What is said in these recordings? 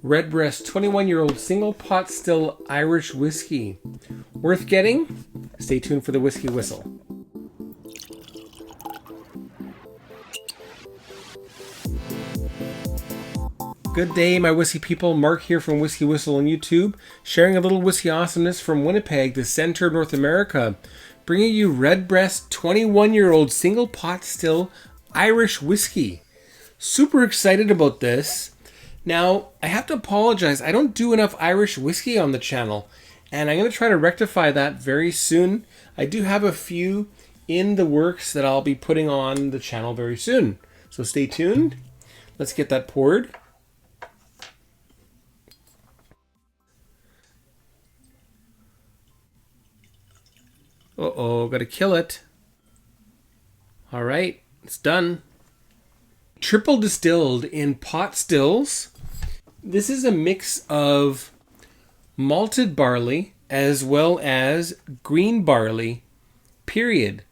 Redbreast 21-year-old single pot still Irish whiskey. Worth getting? Stay tuned for the Whiskey Whistle. Good day, my whiskey people. Mark here from Whiskey Whistle on YouTube, sharing a little whiskey awesomeness from Winnipeg, the center of North America, bringing you Redbreast 21-year-old single pot still Irish whiskey. Super excited about this. Now, I have to apologize. I don't do enough Irish whiskey on the channel, and I'm going to try to rectify that very soon. I do have a few in the works that I'll be putting on the channel very soon. So stay tuned. Let's get that poured. Uh-oh, gotta kill it. All right, it's done. Triple distilled in pot stills. This is a mix of malted barley as well as green barley, period.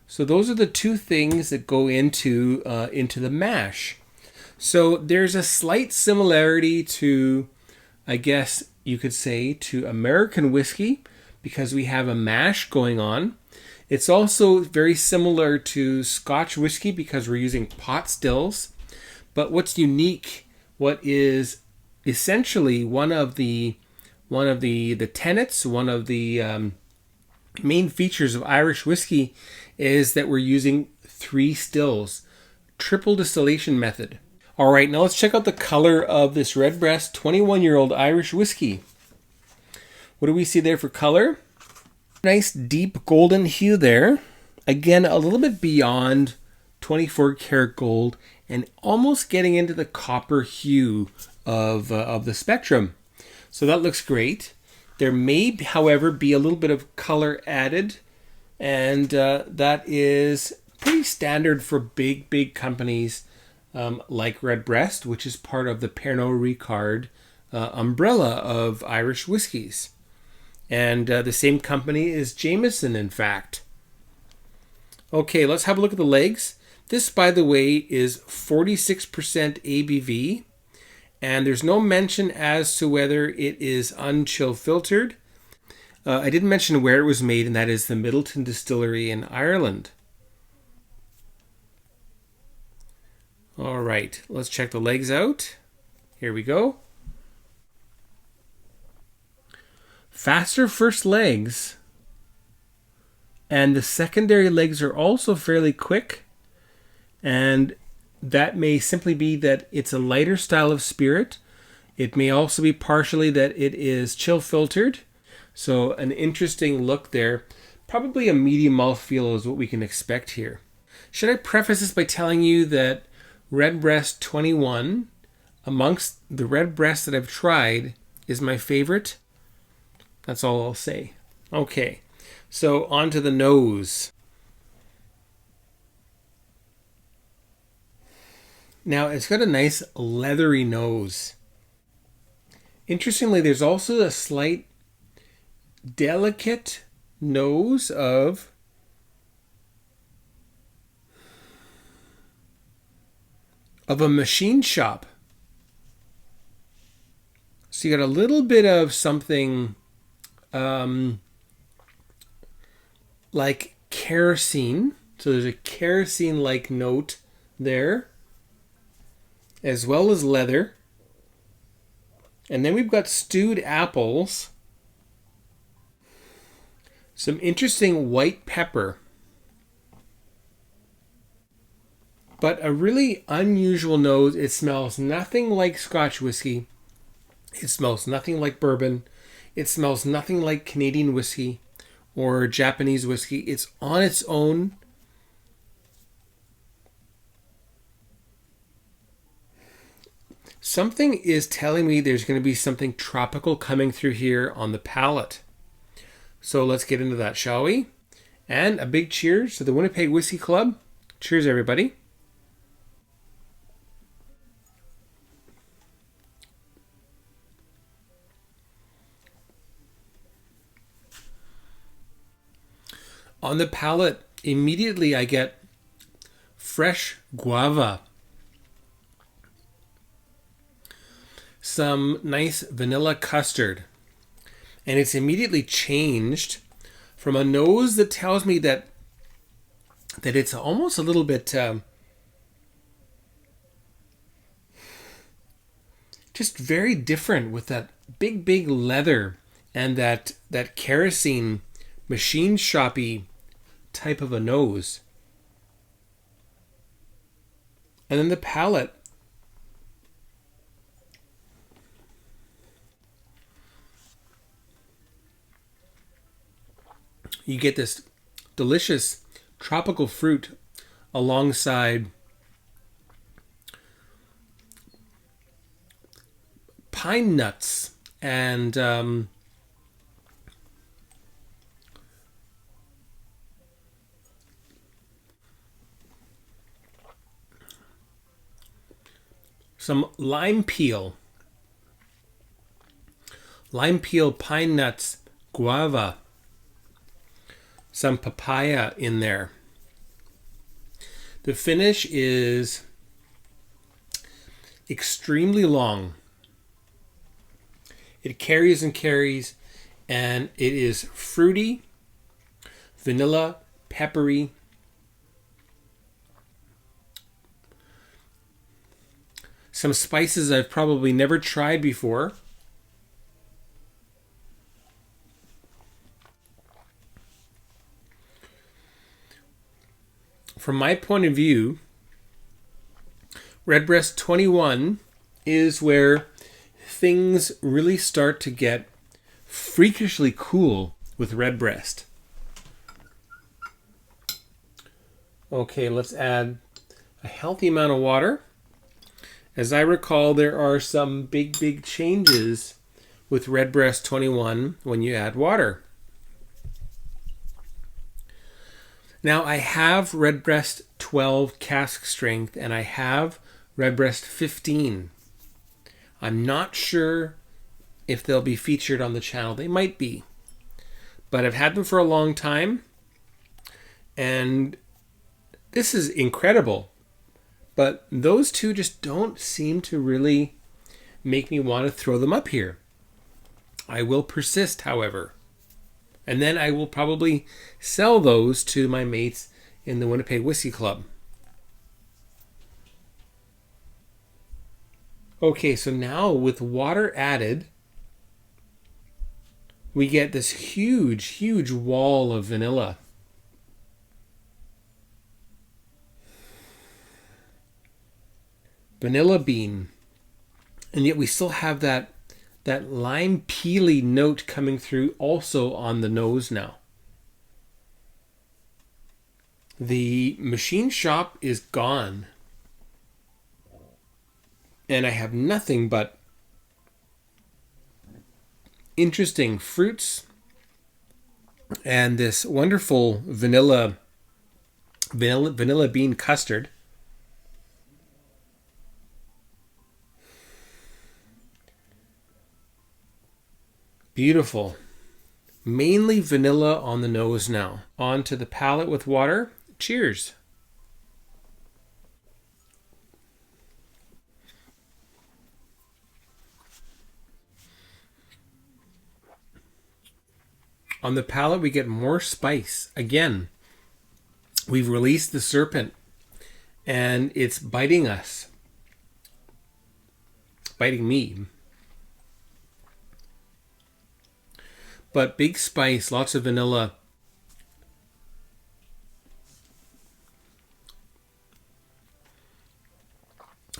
So those are the two things that go into the mash. So there's a slight similarity to, I guess you could say, to American whiskey because we have a mash going on. It's also very similar to Scotch whiskey because we're using pot stills. But what's unique, what is essentially one of the tenets, one of the main features of Irish whiskey is that we're using 3 stills, triple distillation method. All right, now let's check out the color of this Redbreast 21-year-old Irish whiskey. What do we see there for color? Nice deep golden hue there. Again, a little bit beyond 24 karat gold and almost getting into the copper hue of the spectrum. So that looks great. There may, however, be a little bit of color added, and that is pretty standard for big companies like Redbreast, which is part of the Pernod Ricard umbrella of Irish whiskies. And the same company is Jameson, in fact. Okay, let's have a look at the legs. This, by the way, is 46% ABV, and there's no mention as to whether it is unchill filtered. I didn't mention where it was made, and that is the Middleton Distillery in Ireland. All right, let's check the legs out. Here we go. Faster first legs, and the secondary legs are also fairly quick, and that may simply be that it's a lighter style of spirit. It may also be partially that it is chill filtered, so an interesting look there. Probably a medium mouthfeel is what we can expect here. Should I preface this by telling you that Redbreast 21, amongst the Redbreast that I've tried, is my favorite? That's all I'll say. Okay, so on to the nose. Now, it's got a nice leathery nose. Interestingly, there's also a slight delicate nose of a machine shop. So you got a little bit of something like kerosene. So there's a kerosene-like note there, as well as leather. And then we've got stewed apples, some interesting white pepper, but a really unusual nose. It smells nothing like Scotch whiskey. It smells nothing like bourbon. It smells nothing like Canadian whiskey or Japanese whiskey. It's on its own. Something is telling me there's going to be something tropical coming through here on the palate. So let's get into that, shall we? And a big cheers to the Winnipeg Whiskey Club. Cheers, everybody. On the palate, immediately I get fresh guava. some nice vanilla custard. And it's immediately changed from a nose that tells me that it's almost a little bit just very different, with that big leather and that kerosene machine shoppy type of a nose. And then the palate, you get this delicious tropical fruit alongside pine nuts and some lime peel, pine nuts, guava, some papaya in there. The finish is extremely long. It carries and carries, and it is fruity, vanilla, peppery. Some spices I've probably never tried before. From my point of view, Redbreast 21 is where things really start to get freakishly cool with Redbreast. Okay, let's add a healthy amount of water. As I recall, there are some big changes with Redbreast 21 when you add water. Now, I have Redbreast 12 cask strength, and I have Redbreast 15. I'm not sure if they'll be featured on the channel. They might be. But I've had them for a long time, and this is incredible. But those two just don't seem to really make me want to throw them up here. I will persist, however. And then I will probably sell those to my mates in the Winnipeg Whiskey Club. Okay, so now with water added, we get this huge wall of vanilla. Vanilla bean. And yet we still have that lime peely note coming through also on the nose now. The machine shop is gone. And I have nothing but interesting fruits and this wonderful vanilla bean custard. Beautiful. Mainly vanilla on the nose now. On to the palate with water. Cheers. On the palate, we get more spice. Again, we've released the serpent, and it's biting us. Biting me. But big spice, lots of vanilla.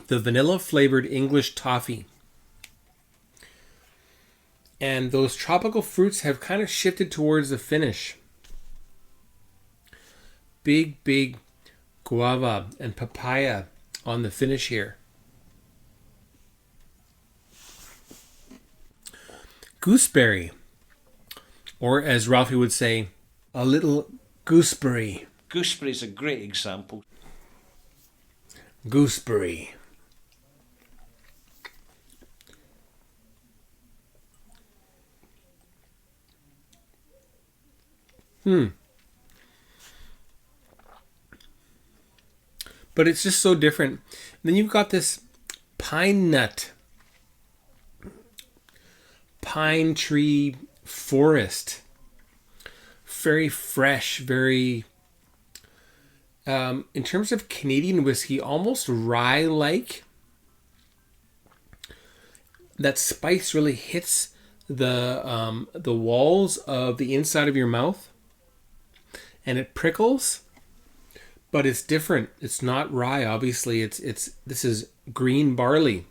The vanilla flavored English toffee. And those tropical fruits have kind of shifted towards the finish. Big guava and papaya on the finish here. Gooseberry. Or as Ralphie would say, a little gooseberry. Gooseberry is a great example. Gooseberry. But it's just so different. And then you've got this pine nut pine tree forest. Very fresh, very, in terms of Canadian whiskey, almost rye-like. That spice really hits the walls of the inside of your mouth, and it prickles, but it's different. It's not rye, obviously. This is green barley.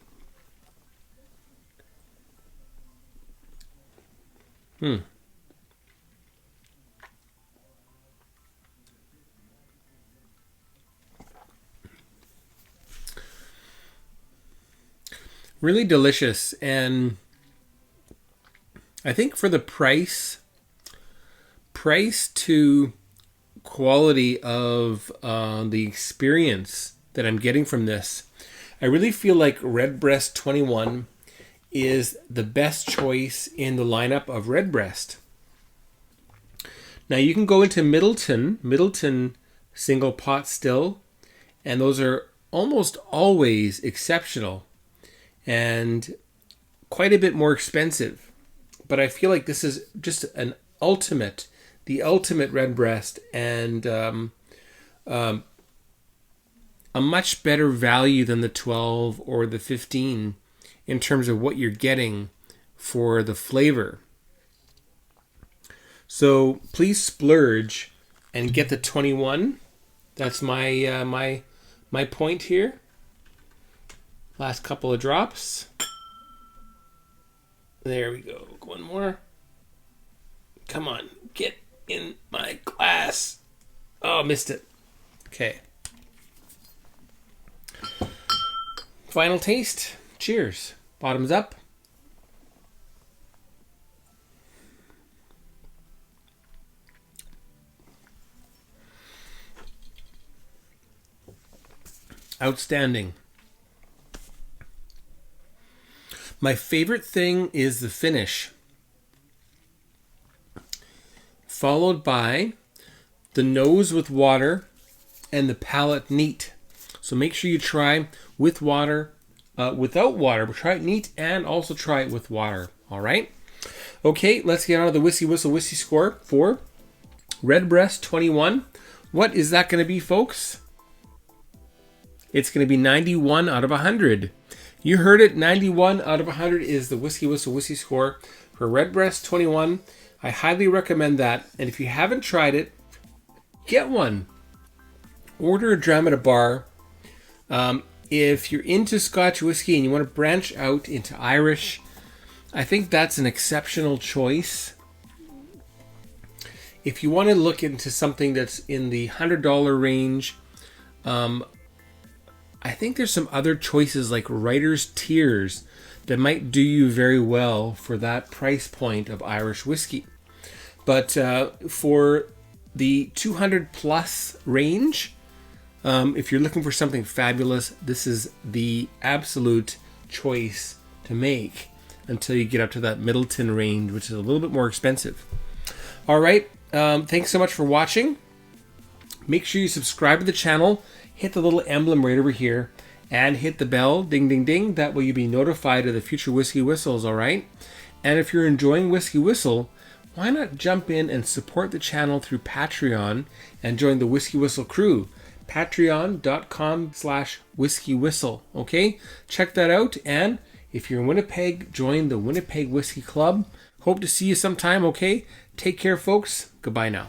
Really delicious, and I think for the price to quality of the experience that I'm getting from this, I really feel like Redbreast 21 is the best choice in the lineup of Redbreast. Now you can go into Middleton single pot still, and those are almost always exceptional and quite a bit more expensive. But I feel like this is just the ultimate Redbreast, and a much better value than the 12 or the 15 in terms of what you're getting for the flavor. So please splurge and get the 21. That's my point here. Last couple of drops. There we go. One more. Come on, get in my glass. Oh, missed it. Okay. Final taste. Cheers. Bottoms up. Outstanding. My favorite thing is the finish, followed by the nose with water and the palate neat. So make sure you try with water, without water, but try it neat and also try it with water. All right. Okay, let's get on to the WhiskyWhistle whiskey score for Redbreast 21. What is that going to be, folks? It's going to be 91 out of 100. You heard it, 91 out of 100 is the WhiskyWhistle whiskey score for Redbreast 21. I highly recommend that. And if you haven't tried it, get one. Order a dram at a bar. If you're into Scotch whiskey and you want to branch out into Irish, I think that's an exceptional choice. If you want to look into something that's in the $100 range, I think there's some other choices like Writer's Tears that might do you very well for that price point of Irish whiskey. But for the 200 plus range, if you're looking for something fabulous, this is the absolute choice to make until you get up to that Middleton range, which is a little bit more expensive. All right. Thanks so much for watching. Make sure you subscribe to the channel. Hit the little emblem right over here and hit the bell, ding, ding, ding. That way you'll be notified of the future Whiskey Whistles, all right? And if you're enjoying Whiskey Whistle, why not jump in and support the channel through Patreon and join the Whiskey Whistle crew? Patreon.com/WhiskyWhistle, okay? Check that out. And if you're in Winnipeg, join the Winnipeg Whiskey Club. Hope to see you sometime, okay? Take care, folks. Goodbye now.